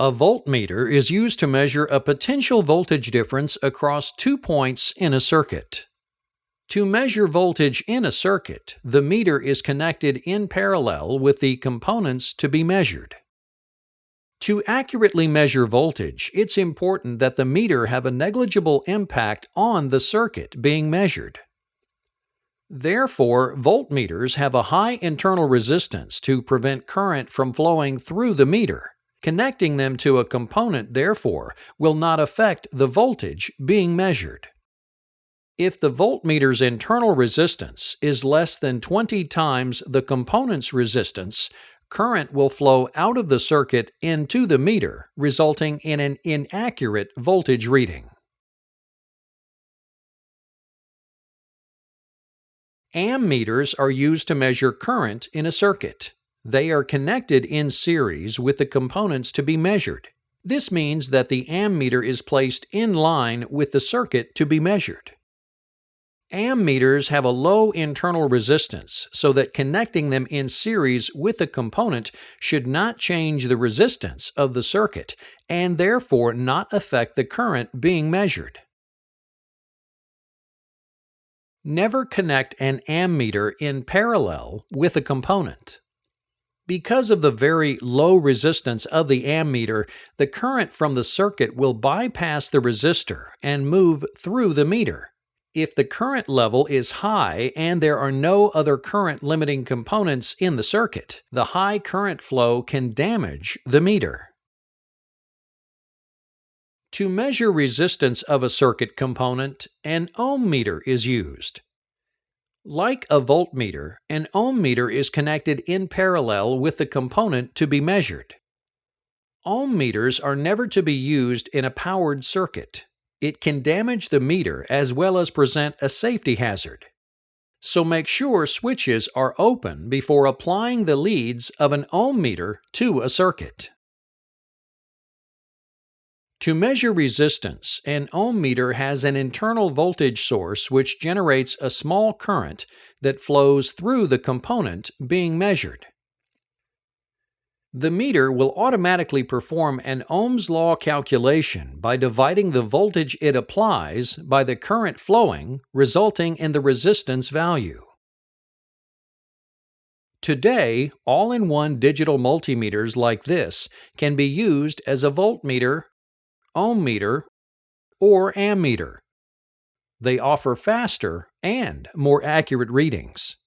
A voltmeter is used to measure a potential voltage difference across 2 points in a circuit. To measure voltage in a circuit, the meter is connected in parallel with the components to be measured. To accurately measure voltage, it's important that the meter have a negligible impact on the circuit being measured. Therefore, voltmeters have a high internal resistance to prevent current from flowing through the meter. Connecting them to a component, therefore, will not affect the voltage being measured. If the voltmeter's internal resistance is less than 20 times the component's resistance, current will flow out of the circuit into the meter, resulting in an inaccurate voltage reading. Ammeters are used to measure current in a circuit. They are connected in series with the components to be measured. This means that the ammeter is placed in line with the circuit to be measured. Ammeters have a low internal resistance, so that connecting them in series with a component should not change the resistance of the circuit and therefore not affect the current being measured. Never connect an ammeter in parallel with a component. Because of the very low resistance of the ammeter, the current from the circuit will bypass the resistor and move through the meter. If the current level is high and there are no other current-limiting components in the circuit, the high current flow can damage the meter. To measure resistance of a circuit component, an ohm meter is used. Like a voltmeter, an ohm meter is connected in parallel with the component to be measured. Ohm meters are never to be used in a powered circuit. It can damage the meter as well as present a safety hazard. So make sure switches are open before applying the leads of an ohm meter to a circuit. To measure resistance, an ohm meter has an internal voltage source which generates a small current that flows through the component being measured. The meter will automatically perform an Ohm's law calculation by dividing the voltage it applies by the current flowing, resulting in the resistance value. Today, all-in-one digital multimeters like this can be used as a voltmeter, ohm meter, or ammeter. They offer faster and more accurate readings.